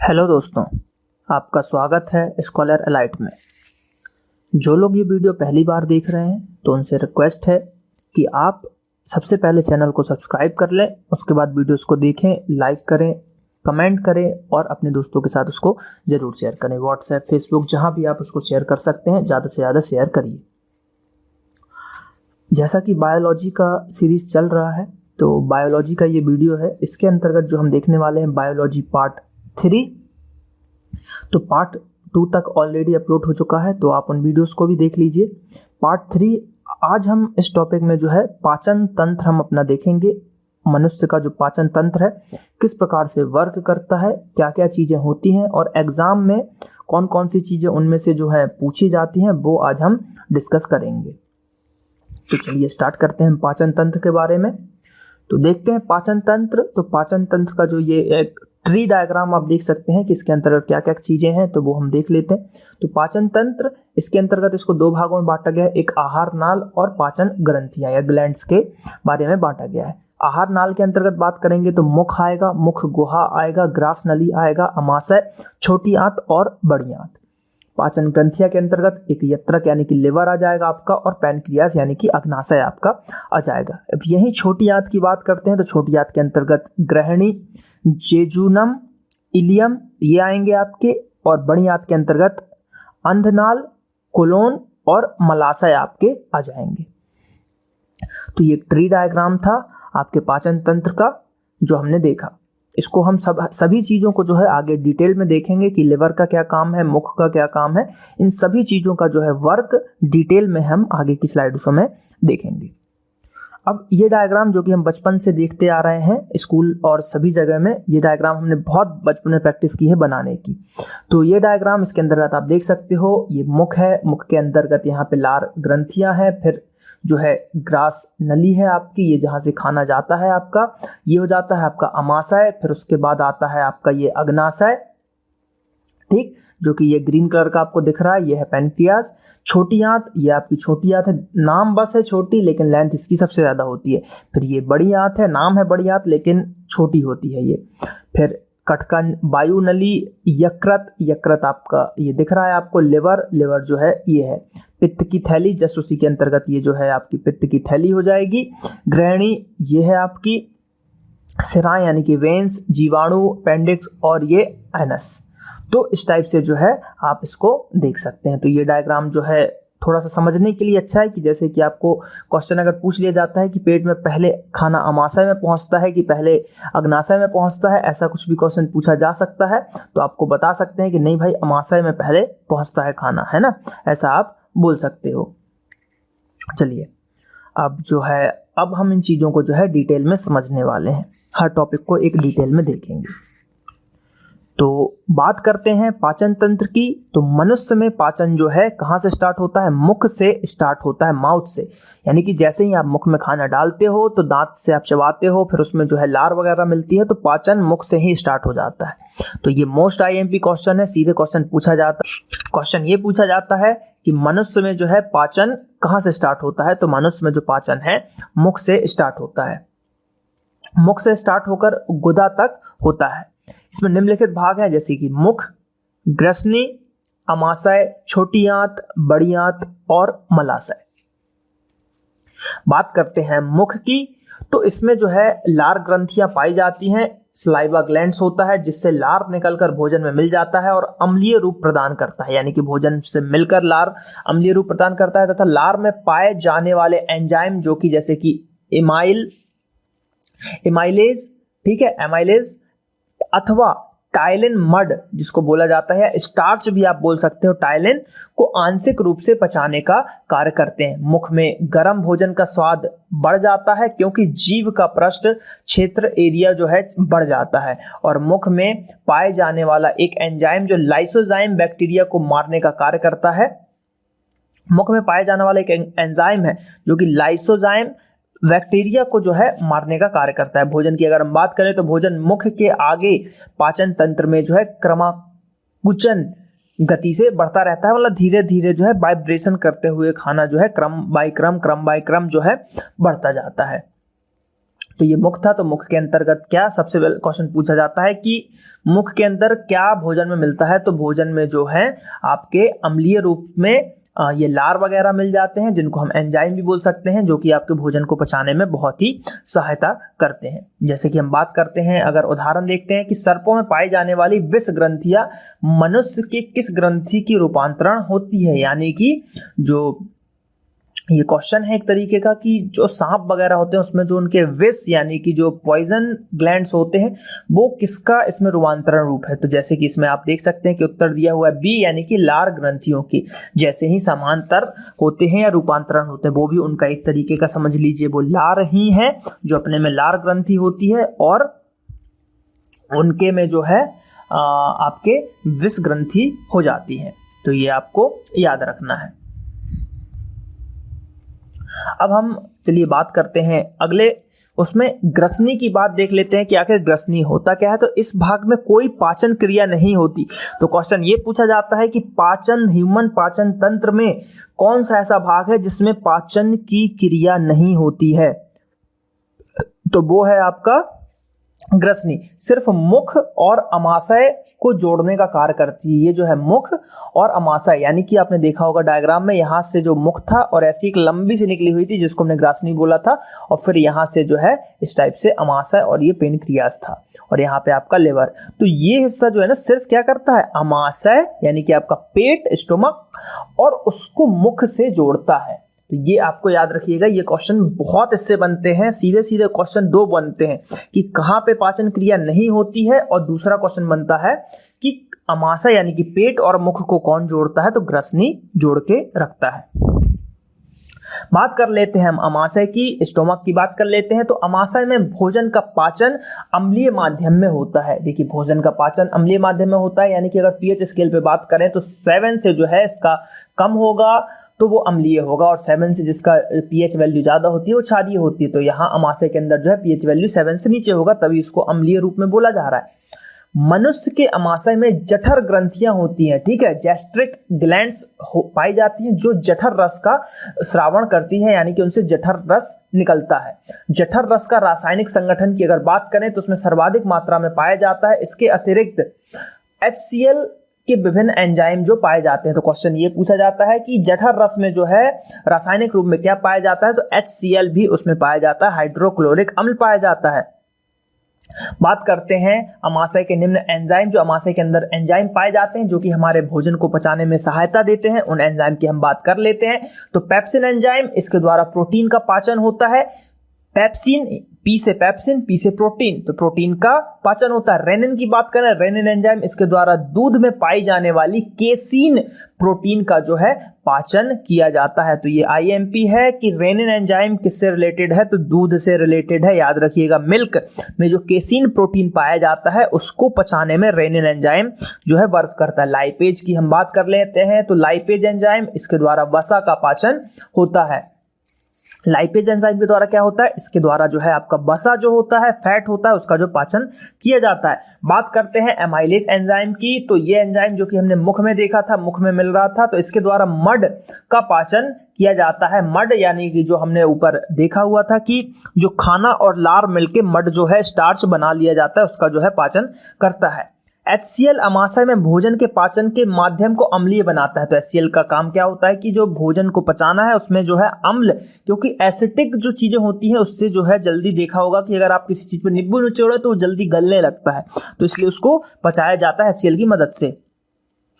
Hello दोस्तों, आपका स्वागत है स्कॉलर एलाइट में। जो लोग ये वीडियो पहली बार देख रहे हैं तो उनसे रिक्वेस्ट है कि आप सबसे पहले चैनल को सब्सक्राइब कर लें, उसके बाद वीडियोस को देखें, लाइक करें, कमेंट करें और अपने दोस्तों के साथ उसको ज़रूर शेयर करें। व्हाट्सएप, फेसबुक, जहाँ भी आप उसको शेयर कर सकते हैं, ज़्यादा से ज़्यादा शेयर करिए। जैसा कि बायोलॉजी का सीरीज़ चल रहा है, तो बायोलॉजी का ये वीडियो है। इसके अंतर्गत जो हम देखने वाले हैं बायोलॉजी पार्ट 3। तो पार्ट 2 तक ऑलरेडी अपलोड हो चुका है, तो आप उन वीडियोस को भी देख लीजिए। पार्ट 3 आज हम इस टॉपिक में जो है पाचन तंत्र हम अपना देखेंगे। मनुष्य का जो पाचन तंत्र है किस प्रकार से वर्क करता है, क्या क्या चीज़ें होती हैं और एग्ज़ाम में कौन कौन सी चीज़ें उनमें से जो है पूछी जाती हैं, वो आज हम डिस्कस करेंगे। तो चलिए स्टार्ट करते हैं पाचन तंत्र के बारे में। तो देखते हैं पाचन तंत्र। तो पाचन तंत्र का जो ये एक ट्री डायग्राम आप देख सकते हैं कि इसके अंतर्गत क्या क्या चीज़ें हैं, तो वो हम देख लेते हैं। तो पाचन तंत्र, इसके अंतर्गत इसको 2 भागों में बांटा गया है। एक आहार नाल और पाचन ग्रंथियां या ग्लैंड्स के बारे में बांटा गया है। आहार नाल के अंतर्गत बात करेंगे तो मुख आएगा, मुख गुहा आएगा, ग्रास नली आएगा, अमाशय, छोटी आंत और बड़ी आंत। पाचन ग्रंथियां के अंतर्गत एक यत्रक यानी कि लिवर आ जाएगा आपका, और पैनक्रियास यानी कि अग्नाशय आपका आ जाएगा। अब यही छोटी आंत की बात करते हैं तो छोटी आंत के अंतर्गत ग्रहणी, जेजुनम, इलियम ये आएंगे आपके, और बड़ी आंत के अंतर्गत अंधनाल, कोलोन और मलाशय आपके आ जाएंगे। तो ये ट्री डायग्राम था आपके पाचन तंत्र का जो हमने देखा। इसको हम सभी चीज़ों को जो है आगे डिटेल में देखेंगे कि लिवर का क्या काम है, मुख का क्या काम है। इन सभी चीज़ों का जो है वर्क डिटेल में हम आगे की स्लाइड्स में देखेंगे। अब ये डायग्राम जो कि हम बचपन से देखते आ रहे हैं स्कूल और सभी जगह में, ये डायग्राम हमने बहुत बचपन में प्रैक्टिस की है बनाने की। तो ये डायग्राम इसके अंतर्गत आप देख सकते हो, ये मुख है, मुख के अंतर्गत यहाँ पे लार ग्रंथियाँ हैं, फिर जो है ग्रास नली है आपकी, ये जहाँ से खाना जाता है आपका, ये हो जाता है आपका अमाशय, फिर उसके बाद आता है आपका ये अग्नाशय, ठीक, जो कि ये ग्रीन कलर का आपको दिख रहा है, ये है पैनक्रियास। छोटी आंत, ये आपकी छोटी आंत है, नाम बस है छोटी लेकिन लेंथ इसकी सबसे ज़्यादा होती है। फिर ये बड़ी आंत है, नाम है बड़ी आंत लेकिन छोटी होती है ये। फिर कटकन, वायु नली, यकृत, यकृत आपका ये दिख रहा है आपको, लिवर, लिवर जो है ये है। पित्त की थैली, जस्ट उसी के अंतर्गत ये जो है आपकी पित्त की थैली हो जाएगी। ग्रहणी ये है आपकी, सिराएं यानी कि वेन्स, जीवाणु, अपेंडिक्स और ये एनस। तो इस टाइप से जो है आप इसको देख सकते हैं। तो ये डायग्राम जो है थोड़ा सा समझने के लिए अच्छा है कि जैसे कि आपको क्वेश्चन अगर पूछ लिया जाता है कि पेट में पहले खाना अमाशय में पहुंचता है कि पहले अग्नाशय में पहुंचता है, ऐसा कुछ भी क्वेश्चन पूछा जा सकता है, तो आपको बता सकते हैं कि नहीं भाई अमाशय में पहले पहुंचता है खाना, है ना, ऐसा आप बोल सकते हो। चलिए अब जो है अब हम इन चीज़ों को जो है डिटेल में समझने वाले हैं, हर टॉपिक को एक डिटेल में देखेंगे। तो बात करते हैं पाचन तंत्र की। तो मनुष्य में पाचन जो है कहाँ से स्टार्ट होता है? मुख से स्टार्ट होता है, माउथ से। यानी कि जैसे ही आप मुख में खाना डालते हो तो दांत से आप चबाते हो, फिर उसमें जो है लार वगैरह मिलती है, तो पाचन मुख से ही स्टार्ट हो जाता है। तो ये मोस्ट आईएमपी क्वेश्चन है, सीधे क्वेश्चन पूछा जाता है। क्वेश्चन ये पूछा जाता है कि मनुष्य में जो है पाचन कहाँ से स्टार्ट होता है? तो मनुष्य में जो पाचन है मुख से स्टार्ट होता है, मुख से स्टार्ट होकर गुदा तक होता है। इसमें निम्नलिखित भाग हैं जैसे कि मुख, ग्रसनी, अमाशय, छोटी आंत, बड़ी आंत और मलाशय। बात करते हैं मुख की। तो इसमें जो है लार ग्रंथियां पाई जाती हैं, सलाइवा ग्लैंड्स होता है जिससे लार निकलकर भोजन में मिल जाता है और अम्लीय रूप प्रदान करता है, यानी कि भोजन से मिलकर लार अम्लीय रूप प्रदान करता है। तथा लार में पाए जाने वाले एंजाइम जो कि जैसे कि एमाइलेज, ठीक है, एमाइलेज अथवा टाइलिन मड जिसको बोला जाता है, स्टार्च भी आप बोल सकते हो, टाइलिन को आंशिक रूप से पचाने का कार्य करते हैं। मुख में गर्म भोजन का स्वाद बढ़ जाता है क्योंकि जीभ का पृष्ठ क्षेत्र एरिया जो है बढ़ जाता है, और मुख में पाए जाने वाला एक एंजाइम जो लाइसोजाइम बैक्टीरिया को मारने का कार्य करता है। मुख में पाए जाने वाला एक एंजाइम है जो कि लाइसोजाइम बैक्टीरिया को जो है मारने का कार्य करता है। भोजन की अगर हम बात करें तो भोजन मुख के आगे पाचन तंत्र में जो है क्रमाकुचन गति से बढ़ता रहता है, मतलब धीरे धीरे जो है वाइब्रेशन करते हुए खाना जो है क्रम बाय क्रम जो है बढ़ता जाता है। तो ये मुख था, तो मुख के अंतर्गत क्या, सबसे पहले क्वेश्चन पूछा जाता है कि मुख के अंदर क्या भोजन में मिलता है। तो भोजन में जो है आपके अम्लीय रूप में ये लार वगैरह मिल जाते हैं, जिनको हम एंजाइम भी बोल सकते हैं, जो कि आपके भोजन को पचाने में बहुत ही सहायता करते हैं। जैसे कि हम बात करते हैं, अगर उदाहरण देखते हैं कि सर्पों में पाई जाने वाली विष ग्रंथियां मनुष्य के किस ग्रंथि की रूपांतरण होती है। यानी कि जो ये क्वेश्चन है एक तरीके का कि जो सांप वगैरह होते हैं उसमें जो उनके विष यानी कि जो पॉइजन ग्लैंड्स होते हैं वो किसका इसमें रूपांतरण रूप है। तो जैसे कि इसमें आप देख सकते हैं कि उत्तर दिया हुआ है बी, यानी कि लार ग्रंथियों की। जैसे ही समांतर होते हैं या रूपांतरण होते हैं, वो भी उनका एक तरीके का समझ लीजिए वो लार ही है, जो अपने में लार ग्रंथि होती है, और उनके में जो है आपके विष ग्रंथि हो जाती है। तो ये आपको याद रखना है। अब हम चलिए बात करते हैं अगले, उसमें ग्रसनी की बात देख लेते हैं कि आखिर ग्रसनी होता क्या है। तो इस भाग में कोई पाचन क्रिया नहीं होती। तो क्वेश्चन ये पूछा जाता है कि पाचन, ह्यूमन पाचन तंत्र में कौन सा ऐसा भाग है जिसमें पाचन की क्रिया नहीं होती है। तो वो है आपका ग्रसनी। सिर्फ मुख और अमाशय को जोड़ने का कार्य करती है। ये जो है मुख और अमाशय, यानी कि आपने देखा होगा डायग्राम में, यहाँ से जो मुख था और ऐसी एक लंबी सी निकली हुई थी जिसको हमने ग्रासनी बोला था, और फिर यहाँ से जो है इस टाइप से अमाशय और ये पेनक्रियास था, और यहाँ पे आपका लिवर। तो ये हिस्सा जो है ना सिर्फ क्या करता है, अमाशय यानी कि आपका पेट, स्टोमक, और उसको मुख से जोड़ता है। तो ये आपको याद रखिएगा। ये क्वेश्चन बहुत इससे बनते हैं, सीधे सीधे क्वेश्चन दो बनते हैं कि कहाँ पे पाचन क्रिया नहीं होती है, और दूसरा क्वेश्चन बनता है कि अमाशय यानी कि पेट और मुख को कौन जोड़ता है। तो ग्रसनी जोड़ के रखता है। बात कर लेते हैं हम अमाशय की, स्टोमक की बात कर लेते हैं। तो अमाशय में भोजन का पाचन अम्लीय माध्यम में होता है। देखिए भोजन का पाचन अम्लीय माध्यम में होता है, यानी कि अगर पीएच स्केल पे बात करें तो 7 से जो है इसका कम होगा तो वो अम्लीय होगा, और 7 से जिसका पीएच वैल्यू ज्यादा होती है वो क्षारीय होती है। तो यहाँ अमाशय के अंदर जो है पीएच वैल्यू 7 से नीचे होगा, तभी इसको अम्लीय रूप में बोला जा रहा है। मनुष्य के अमाशय में जठर ग्रंथियां होती हैं, ठीक है, गैस्ट्रिक ग्लैंड्स पाई जाती हैं जो जठर रस का स्रावण करती हैं, यानी कि उनसे जठर रस निकलता है। जठर रस का रासायनिक संगठन की अगर बात करें तो उसमें सर्वाधिक मात्रा में पाया जाता है। इसके अतिरिक्त HCl के विभिन्न एंजाइम जो पाए जाते हैं। तो क्वेश्चन ये पूछा जाता है कि जठर रस में जो है रासायनिक रूप में क्या पाया जाता है। तो HCl भी उसमें पाया जाता है, हाइड्रोक्लोरिक अम्ल पाया जाता है। बात करते हैं अमाशय के निम्न एंजाइम, जो अमाशय के अंदर एंजाइम पाए जाते हैं जो कि हमारे भोजन को पचाने में सहायता देते हैं। उन एंजाइम की हम बात कर लेते हैं। तो पेप्सिन एंजाइम, इसके द्वारा प्रोटीन का पाचन होता है। पेप्सिन, पी से पेप्सिन, पी से प्रोटीन, तो प्रोटीन का पाचन होता है। रेनिन की बात करें, रेनिन एंजाइम, इसके द्वारा दूध में पाई जाने वाली केसीन प्रोटीन का जो है पाचन किया जाता है। तो ये IMP है कि रेनिन एंजाइम किससे रिलेटेड है, तो दूध से रिलेटेड है। याद रखिएगा, मिल्क में जो केसीन प्रोटीन पाया जाता है उसको पचाने में रेनिन एंजाइम जो है वर्क करता है। लाइपेज की हम बात कर लेते हैं। तो लाइपेज एंजाइम, इसके द्वारा वसा का पाचन होता है। लाइपेज एंजाइम के द्वारा क्या होता है, इसके द्वारा जो है आपका वसा जो होता है, फैट होता है, उसका जो पाचन किया जाता है। बात करते हैं एमाइलेज एंजाइम की। तो ये एंजाइम जो कि हमने मुख में देखा था, मुख में मिल रहा था, तो इसके द्वारा मड का पाचन किया जाता है। मड यानी कि जो हमने ऊपर देखा हुआ था कि जो खाना और लार मिलके मड जो है स्टार्च बना लिया जाता है, उसका जो है पाचन करता है। HCl अमाशय में भोजन के पाचन के माध्यम को अम्लीय बनाता है। तो HCl का काम क्या होता है कि जो भोजन को पचाना है उसमें जो है अम्ल, क्योंकि एसिडिक जो चीजें होती हैं उससे जो है जल्दी देखा होगा कि अगर आप किसी चीज पर नींबू निचोड़े तो वो जल्दी गलने लगता है, तो इसलिए उसको पचाया जाता है HCl की मदद से।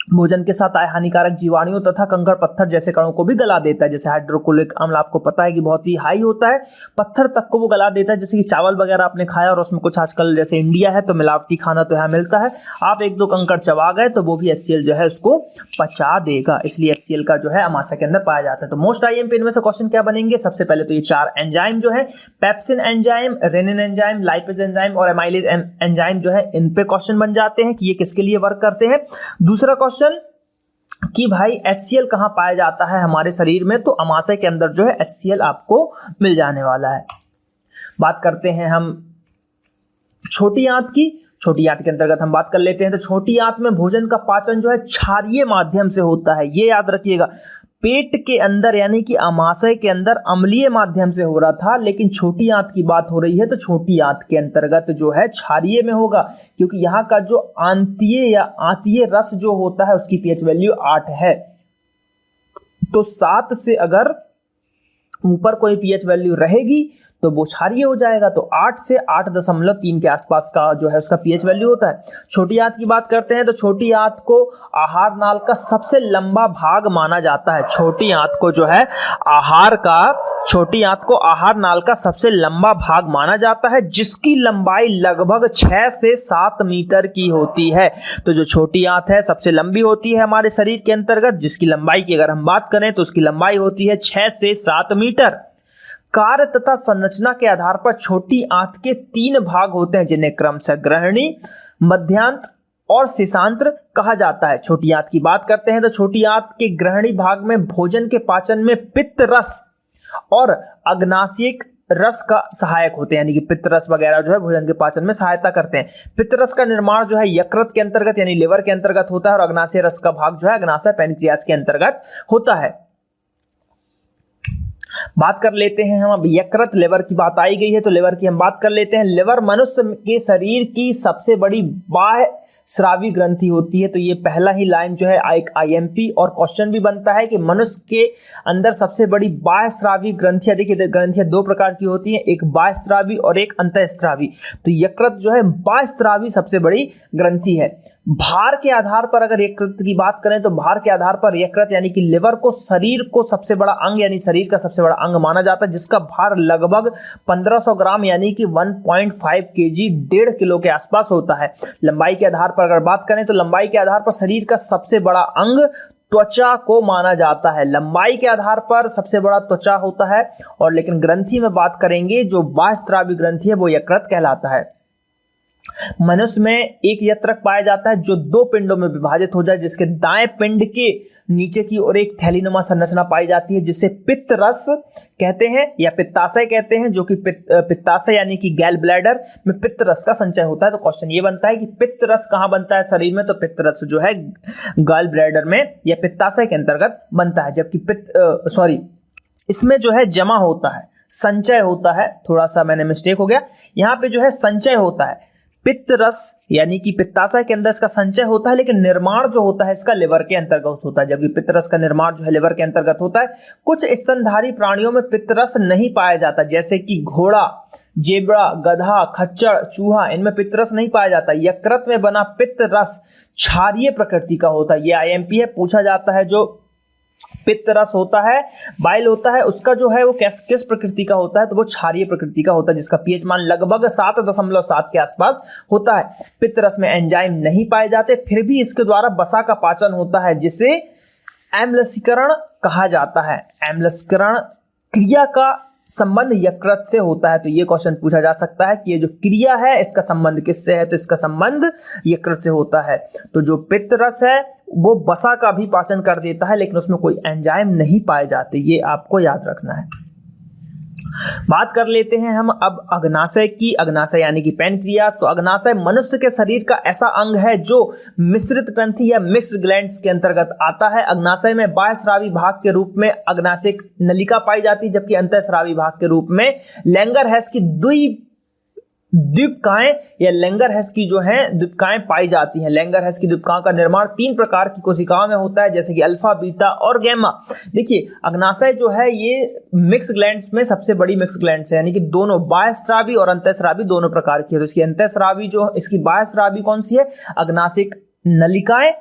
भोजन के साथ आए हानिकारक जीवाणुओं तथा कंकड़ पत्थर जैसे कणों को भी गला देता है। जैसे हाइड्रोक्लोरिक अम्ल आपको पता है कि बहुत ही हाई होता है, पत्थर तक को वो गला देता है। जैसे कि चावल वगैरह आपने खाया और उसमें कुछ आजकल जैसे इंडिया है तो मिलावटी खाना तो यहाँ मिलता है, आप 1-2 कंकड़ चबा गए तो वो भी HCl जो है उसको पचा देगा। इसलिए HCl का जो है अमाशय के अंदर पाया जाता है। तो मोस्ट IMP इनमें से क्वेश्चन क्या बनेंगे, सबसे पहले तो ये 4 एंजाइम जो है, pepsin enzyme, rennin enzyme, lipase enzyme और एमाइलेज एंजाइम जो है, इन पे क्वेश्चन बन जाते हैं कि ये किसके लिए वर्क करते हैं। दूसरा क्वेश्चन कि भाई HCl कहां पाया जाता है हमारे शरीर में, तो अमाशय के अंदर जो है HCl आपको मिल जाने वाला है। बात करते हैं हम छोटी आंत की। छोटी आंत के अंतर्गत हम बात कर लेते हैं। तो छोटी आंत में भोजन का पाचन जो है क्षारीय माध्यम से होता है, ये याद रखिएगा। पेट के अंदर यानी कि आमाशय के अंदर अम्लीय माध्यम से हो रहा था, लेकिन छोटी आंत की बात हो रही है तो छोटी आंत के अंतर्गत जो है क्षारीय में होगा, क्योंकि यहाँ का जो आंतीय या आंतीय रस जो होता है उसकी पीएच वैल्यू 8 है। तो 7 से अगर ऊपर कोई पीएच वैल्यू रहेगी तो वो क्षारीय हो जाएगा। तो 8 से 8.3 के आसपास का जो है उसका पीएच वैल्यू होता है। छोटी आंत की बात करते हैं तो छोटी आंत को आहार नाल का सबसे लंबा भाग माना जाता है। छोटी आंत को जो है छोटी आंत को आहार नाल का सबसे लंबा भाग माना जाता है, जिसकी लंबाई लगभग 6 से 7 मीटर की होती है। तो जो छोटी आंत है सबसे लंबी होती है हमारे शरीर के अंतर्गत, जिसकी लंबाई की अगर हम बात करें तो उसकी लंबाई होती है 6 से 7 मीटर। कार्य तथा संरचना के आधार पर छोटी आंत के 3 भाग होते हैं, जिन्हें क्रमशः ग्रहणी, मध्यांत और शेषांत्र कहा जाता है। छोटी आंत की बात करते हैं तो छोटी आंत के ग्रहणी भाग में भोजन के पाचन में पित्त रस और अग्नाशयिक रस का सहायक होते हैं, यानी कि पित्त रस वगैरह जो है भोजन के पाचन में सहायता करते हैं। पित्त रस का निर्माण जो है यकृत के अंतर्गत यानी लिवर के अंतर्गत होता है, और अग्नाशय रस का भाग जो है अग्नाशय पैनक्रियास के अंतर्गत होता है। बात कर लेते हैं हम अब यकृत, लिवर की बात आई गई है तो लिवर की हम बात कर लेते हैं। लिवर मनुष्य के शरीर की सबसे बड़ी बाह्य स्रावी ग्रंथि होती है। तो ये पहला ही लाइन जो है एक आईएमपी और क्वेश्चन भी बनता है कि मनुष्य के अंदर सबसे बड़ी बाह्य स्रावी ग्रंथियां, देखिए ग्रंथियां 2 प्रकार की होती हैं, एक बाह्य स्रावी और एक अंतःस्रावी। तो यकृत जो है बाह्य स्रावी सबसे बड़ी ग्रंथि है। भार के आधार पर अगर यकृत की बात करें तो भार के आधार पर यकृत यानी कि लिवर को शरीर को सबसे बड़ा अंग यानी शरीर का सबसे बड़ा अंग माना जाता है, जिसका भार लगभग 1500 ग्राम यानी कि 1.5 केजी 1.5 किलो के आसपास होता है। लंबाई के आधार पर अगर बात करें तो लंबाई के आधार पर शरीर का सबसे बड़ा अंग त्वचा को माना जाता है। लंबाई के आधार पर सबसे बड़ा त्वचा होता है, और लेकिन ग्रंथि में बात करेंगे जो बाह्य स्रावी ग्रंथि है वो यकृत कहलाता है। मनुष्य में एक यत्रक पाया जाता है जो 2 पिंडों में विभाजित हो जाए, जिसके दाएं पिंड के नीचे की ओर एक थैलीनुमा संरचना पाई जाती है, जिसे पित्त रस कहते हैं या पित्ताशय कहते हैं, जो कि पित्ताशय यानी कि गैल ब्लैडर में पित्त रस का संचय होता है। तो क्वेश्चन ये बनता है कि पित्त रस कहाँ बनता है शरीर में, तो पित्त रस जो है गैल ब्लैडर में या पित्ताशय के अंतर्गत बनता है, जबकि इसमें जो है जमा होता है, संचय होता है। थोड़ा सा मैंने मिस्टेक हो गया, यहाँ पे जो है संचय होता है। पित्त रस यानी कि पित्ताशय के अंदर इसका संचय होता है, लेकिन निर्माण जो होता है इसका लिवर के अंतर्गत होता है, जबकि पित्त रस का निर्माण जो है लिवर के अंतर्गत होता है। कुछ स्तनधारी प्राणियों में पित्त रस नहीं पाया जाता, जैसे कि घोड़ा, जेबड़ा, गधा, खच्चर, चूहा, इनमें पित्त रस नहीं पाया जाता। यकृत में बना पित्त रस क्षारीय प्रकृति का होता है। ये आईएमपी है, पूछा जाता है जो पित्त रस होता है, बाइल होता है, उसका जो है वो किस प्रकृति का होता है, तो वो क्षारीय प्रकृति का होता है, जिसका पीएच मान लगभग 7.7 के आसपास होता है। पित्त रस में एंजाइम नहीं पाए जाते, फिर भी इसके द्वारा वसा का पाचन होता है, जिसे एम्लसीकरण कहा जाता है। एम्लसीकरण क्रिया का संबंध यकृत से होता है। तो ये क्वेश्चन पूछा जा सकता है कि ये जो क्रिया है इसका संबंध किससे है, तो इसका संबंध यकृत से होता है। तो जो पित्त रस है वो वसा का भी पाचन कर देता है, लेकिन उसमें कोई एंजाइम नहीं पाए जाते, ये आपको याद रखना है। बात कर लेते हैं हम अब अग्नाशय की। अग्नाशय यानी कि पैनक्रियास। तो अग्नाशय मनुष्य के शरीर का ऐसा अंग है जो मिश्रित ग्रंथि या मिक्स्ड ग्लैंड्स के अंतर्गत आता है। अग्नाशय में बाह्य स्रावी भाग के रूप में अग्नाशय नलिका पाई जाती है, जबकि अंतःस्रावी भाग के रूप में लैंगरहैस की द्वीपकाएं या लैंगरहैस की जो है द्वीपकाएं पाई जाती हैं। लैंगरहैस की द्वीपकाओं का निर्माण 3 प्रकार की कोशिकाओं में होता है, जैसे कि अल्फा, बीटा और गैमा। देखिए अग्नाशय जो है ये मिक्स ग्लैंड्स में सबसे बड़ी मिक्स ग्लैंड्स है, यानी कि दोनों बाह्य स्रावी और अंतःस्रावी दोनों प्रकार की है। तो इसकी अंतःस्रावी जो इसकी बाह्य स्रावी कौन सी है, अग्नाशिक नलिकाएं,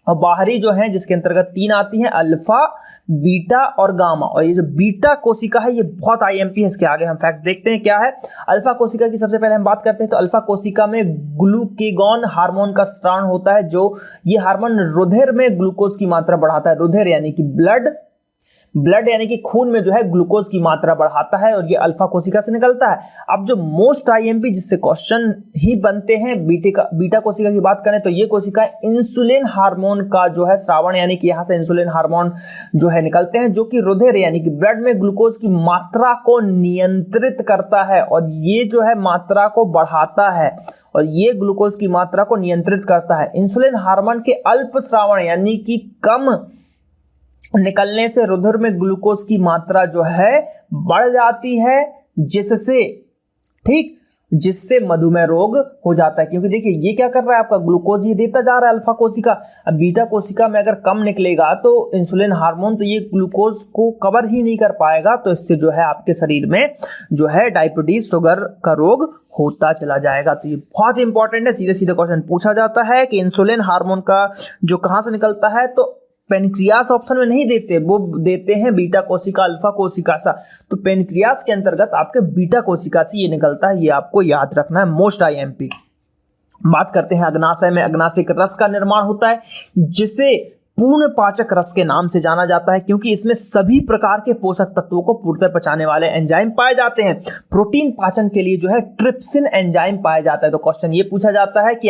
और बाहरी जो है जिसके अंतर्गत 3 आती हैं, अल्फा, बीटा और गामा। और ये जो बीटा कोशिका है ये बहुत आईएमपी है, इसके आगे हम फैक्ट देखते हैं क्या है। अल्फा कोशिका की सबसे पहले हम बात करते हैं तो अल्फा कोशिका में ग्लूकेगॉन हार्मोन का स्त्राव होता है, जो ये हार्मोन रुधिर में ग्लूकोज की मात्रा बढ़ाता है। रुधिर यानी कि ब्लड यानी कि खून में जो है ग्लूकोज की मात्रा बढ़ाता है, और ये अल्फा कोशिका से निकलता है। अब जो मोस्ट आईएमपी जिससे क्वेश्चन ही बनते हैं बीटा कोशिका की बात करें तो ये कोशिका इंसुलिन हार्मोन का जो है स्रावण, यानी कि यहाँ से इंसुलिन हार्मोन जो है निकलते हैं, जो कि रुधिर यानी कि ब्लड में ग्लूकोज की मात्रा को नियंत्रित करता है, और ये जो है मात्रा को बढ़ाता है, और ये ग्लूकोज की मात्रा को नियंत्रित करता है। इंसुलिन हार्मोन के अल्प स्रावण यानी कि कम निकलने से रुधिर में ग्लूकोज की मात्रा जो है बढ़ जाती है, जिससे मधुमेह रोग हो जाता है। क्योंकि देखिए ये क्या कर रहा है, आपका ग्लूकोज ये देता जा रहा है अल्फा कोशिका। अब बीटा कोशिका में अगर कम निकलेगा तो इंसुलिन हार्मोन तो ये ग्लूकोज को कवर ही नहीं कर पाएगा, तो इससे जो है आपके शरीर में जो है डायबिटीज, शुगर का रोग होता चला जाएगा। तो ये बहुत इंपॉर्टेंट है, सीधे सीधे क्वेश्चन पूछा जाता है कि इंसुलिन हार्मोन का जो कहां से निकलता है, तो पेनक्रियास ऑप्शन में नहीं देते, वो देते हैं बीटा कोशिका, अल्फा कोशिका सा। तो पेनक्रियास के अंतर्गत आपके बीटा कोशिका से ये निकलता है, ये आपको याद रखना है, मोस्ट आईएमपी। बात करते हैं अग्नाशय में। अग्नाशय के रस का निर्माण होता है, जिसे पूर्ण पाचक रस के नाम से जाना जाता है, क्योंकि इसमें सभी प्रकार के पोषक तत्वों को पूर्णतः पचाने वाले एंजाइम पाए जाते हैं। प्रोटीन पाचन के लिए जो है ट्रिप्सिन एंजाइम पाया जाता है। तो क्वेश्चन ये पूछा जाता है कि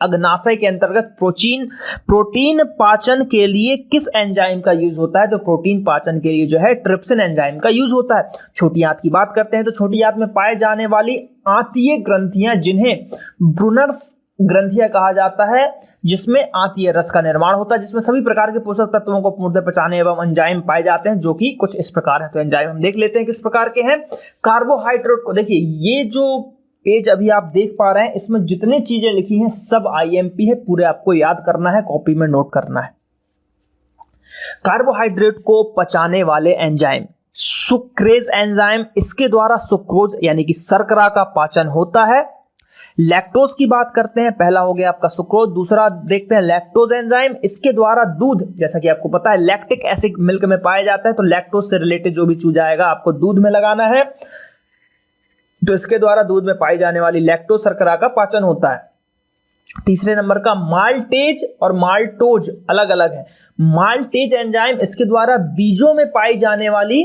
अग्नाशय के अंतर्गत प्रोटीन पाचन के लिए किस एंजाइम का यूज होता है, तो प्रोटीन पाचन के लिए जो है ट्रिप्सिन एंजाइम का यूज होता है। छोटी आंत की बात करते हैं तो छोटी आंत में पाए जाने वाली आंतीय ग्रंथियां, जिन्हें ब्रूनर्स ग्रंथियां कहा जाता है, जिसमें आंतीय रस का निर्माण होता है, जिसमें सभी प्रकार के पोषक तत्वों को पूर्णतः पचाने एवं एंजाइम पाए जाते हैं, जो कि कुछ इस प्रकार है। तो एंजाइम हम देख लेते हैं किस प्रकार के हैं। कार्बोहाइड्रेट को देखिए, ये जो पेज अभी आप देख पा रहे हैं, इसमें जितनी चीजें लिखी हैं सब आईएमपी है, पूरे आपको याद करना है, कॉपी में नोट करना है। कार्बोहाइड्रेट को पचाने वाले एंजाइम सुक्रेज एंजाइम, इसके द्वारा सुक्रोज यानी कि शर्करा का पाचन होता है। लैक्टोज की बात करते हैं, पहला हो गया आपका सुक्रोज, दूसरा देखते हैं लैक्टोज एंजाइम, इसके द्वारा दूध, जैसा कि आपको पता है लैक्टिक एसिड मिल्क में पाया जाता है, तो लैक्टोज से रिलेटेड जो भी चीज आएगा आपको दूध में लगाना है, तो इसके द्वारा दूध में पाई जाने वाली लैक्टोज शर्करा का पाचन होता है। तीसरे नंबर का माल्टेज और माल्टोज अलग अलग है। माल्टेज एंजाइम, इसके द्वारा बीजों में पाई जाने वाली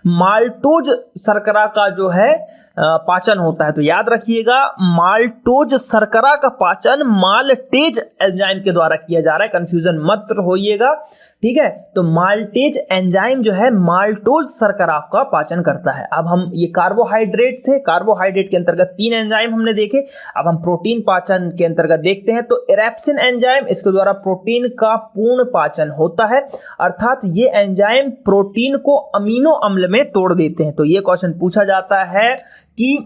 माल्टोज शर्करा का जो है पाचन होता है। तो याद रखिएगा, माल्टोज शर्करा का पाचन माल्टेज एंजाइम के द्वारा किया जा रहा है, कंफ्यूजन मत होइएगा, ठीक है। तो माल्टेज एंजाइम जो है माल्टोज शर्करा का पाचन करता है। अब हम ये कार्बोहाइड्रेट थे, कार्बोहाइड्रेट के अंतर्गत 3 एंजाइम हमने देखे। अब हम प्रोटीन पाचन के अंतर्गत देखते हैं, तो इरेप्सिन एंजाइम, इसके द्वारा प्रोटीन का पूर्ण पाचन होता है, अर्थात ये एंजाइम प्रोटीन को अमीनो अम्ल में तोड़ देते हैं। तो ये क्वेश्चन पूछा जाता है कि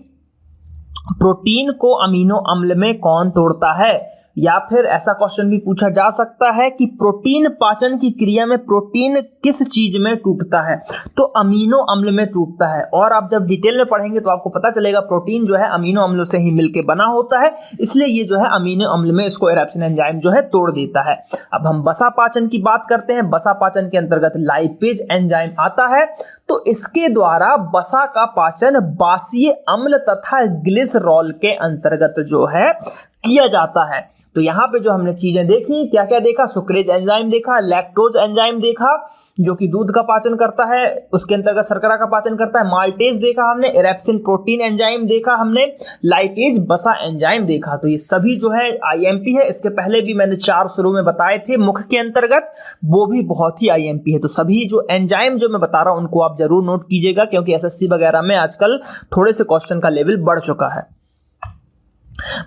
प्रोटीन को अमीनो अम्ल में कौन तोड़ता है, या फिर ऐसा क्वेश्चन भी पूछा जा सकता है कि प्रोटीन पाचन की क्रिया में प्रोटीन किस चीज में टूटता है, तो अमीनो अम्ल में टूटता है। और आप जब डिटेल में पढ़ेंगे तो आपको पता चलेगा प्रोटीन जो है अमीनो अम्लों से ही मिलकर बना होता है, इसलिए ये जो है अमीनो अम्ल में इसको इरेप्सिन एंजाइम जो है तोड़ देता है। अब हम वसा पाचन की बात करते हैं। वसा पाचन के अंतर्गत लाइपेज एंजाइम आता है, तो इसके द्वारा वसा का पाचन बासीय अम्ल तथा ग्लिसरॉल के अंतर्गत जो है किया जाता है। तो यहाँ पे जो हमने चीजें देखी, क्या क्या देखा, सुक्रेज एंजाइम देखा, लैक्टोज एंजाइम देखा जो कि दूध का पाचन करता है, उसके अंतर्गत शर्करा का पाचन करता है, माल्टेज देखा हमने, इरेप्सिन प्रोटीन एंजाइम देखा हमने, लाइपेज वसा एंजाइम देखा। तो ये सभी जो है आईएमपी है। इसके पहले भी मैंने 4 शुरू में बताए थे मुख्य के अंतर्गत, वो भी बहुत ही आईएमपी है। तो सभी जो एंजाइम जो मैं बता रहा हूं उनको आप जरूर नोट कीजिएगा, क्योंकि एसएससी वगैरह में आजकल थोड़े से क्वेश्चन का लेवल बढ़ चुका है।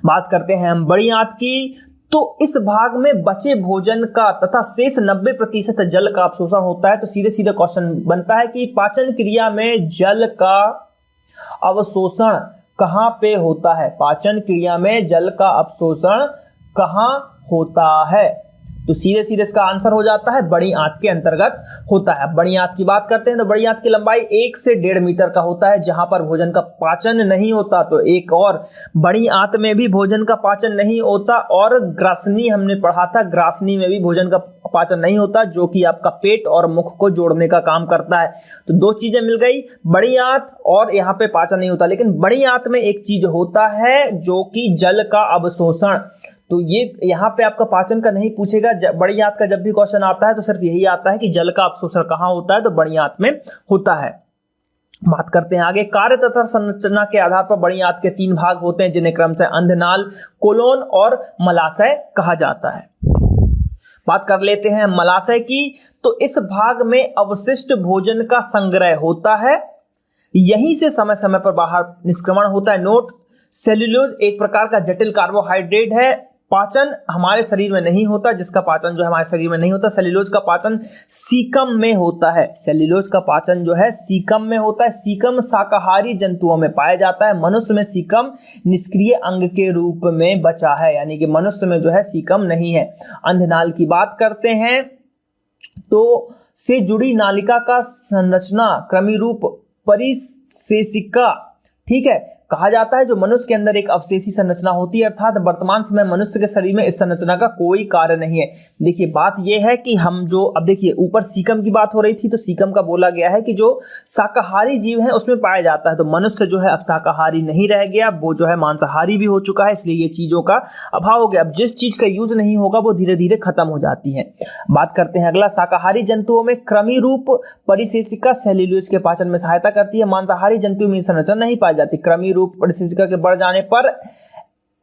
बात करते हैं हम बड़ी आंत की, तो इस भाग में बचे भोजन का तथा शेष 90% जल का अवशोषण होता है। तो सीधे सीधे क्वेश्चन बनता है कि पाचन क्रिया में जल का अवशोषण कहां पे होता है, पाचन क्रिया में जल का अवशोषण कहां होता है, तो सीधे सीधे इसका आंसर हो जाता है बड़ी आंत के अंतर्गत होता है। बड़ी आंत की बात करते हैं तो बड़ी आंत की लंबाई 1 से 1.5 मीटर का होता है, जहां पर भोजन का पाचन नहीं होता। तो एक और बड़ी आंत में भी भोजन का पाचन नहीं होता, और ग्रासनी हमने पढ़ा था, ग्रासनी में भी भोजन का पाचन नहीं होता, जो कि आपका पेट और मुख को जोड़ने का काम करता है। तो 2 चीजें मिल गई, बड़ी आंत और यहाँ पे पाचन नहीं होता। लेकिन बड़ी आंत में एक चीज होता है जो कि जल का अवशोषण। तो ये यहाँ पे आपका पाचन का नहीं पूछेगा, बड़ी आंत का जब भी क्वेश्चन आता है तो सिर्फ यही आता है कि जल का अवशोषण कहाँ होता है, तो बड़ी आंत में होता है। बात करते हैं आगे, कार्य तथा संरचना के आधार पर बड़ी आंत के 3 भाग होते हैं, जिन्हें क्रम से अंधनाल, कोलोन और मलाशय कहा जाता है। बात कर लेते हैं मलाशय की, तो इस भाग में अवशिष्ट भोजन का संग्रह होता है, यहीं से समय समय पर बाहर निष्क्रमण होता है। नोट, सेल्यूलोज एक प्रकार का जटिल कार्बोहाइड्रेट है, पाचन हमारे शरीर में नहीं होता, जिसका पाचन जो है हमारे शरीर में नहीं होता। सेल्यूलोज का पाचन सीकम में होता है। सेल्यूलोज का पाचन जो है सीकम में होता है। सीकम शाकाहारी जंतुओं में पाया जाता है। मनुष्य में सीकम निष्क्रिय अंग के रूप में बचा है, यानी कि मनुष्य में जो है सीकम नहीं है। अंधनाल की बात करते हैं तो से जुड़ी नालिका का संरचना क्रमिरूप परिशेषिका, ठीक है, कहा जाता है। जो मनुष्य के अंदर एक अवशेषी संरचना होती है, अर्थात वर्तमान समय मनुष्य के शरीर में इस संरचना का कोई कार्य नहीं है। देखिए बात यह है कि हम जो अब देखिए ऊपर सीकम की बात हो रही थी, तो सीकम का बोला गया है कि जो शाकाहारी जीव है उसमें पाया जाता है। तो मनुष्य जो है अब शाकाहारी नहीं रह गया, वो जो है मांसाहारी भी हो चुका है, इसलिए ये चीजों का अभाव हो गया। अब जिस चीज का यूज नहीं होगा वो धीरे धीरे खत्म हो जाती है। बात करते हैं अगला, शाकाहारी जंतुओं में क्रमिरूप परिशेषिका सेल्यूलोज के पाचन में सहायता करती है। मांसाहारी जंतुओं में संरचना नहीं पाई जाती। क्रमिरूप परिशेषिका के बढ़ जाने पर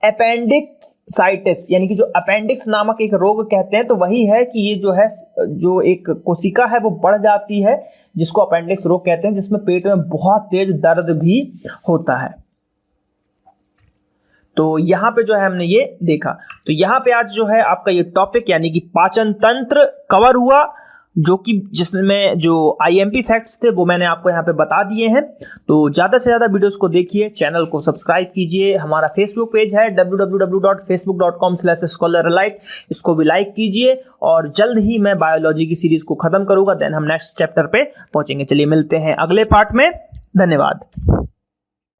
अपेंडिक्साइटिस, यानी कि जो अपेंडिक्स नामक एक रोग कहते हैं, तो वही है कि ये जो है जो एक कोशिका है वो बढ़ जाती है, जिसको अपेंडिक्स रोग कहते हैं, जिसमें पेट में बहुत तेज दर्द भी होता है। तो यहाँ पे जो है हमने ये देखा। तो यहाँ पे आज जो है आपका ये टॉपिक यानी कि पाचन तंत्र कवर हुआ, जो कि जिसमें जो आईएमपी फैक्ट्स थे वो मैंने आपको यहाँ पे बता दिए हैं। तो ज़्यादा से ज़्यादा वीडियोस को देखिए, चैनल को सब्सक्राइब कीजिए। हमारा फेसबुक पेज है www.facebook.com/scholarlight, इसको भी लाइक कीजिए। और जल्द ही मैं बायोलॉजी की सीरीज को खत्म करूँगा, देन हम नेक्स्ट चैप्टर पे पहुँचेंगे। चलिए मिलते हैं अगले पार्ट में। धन्यवाद।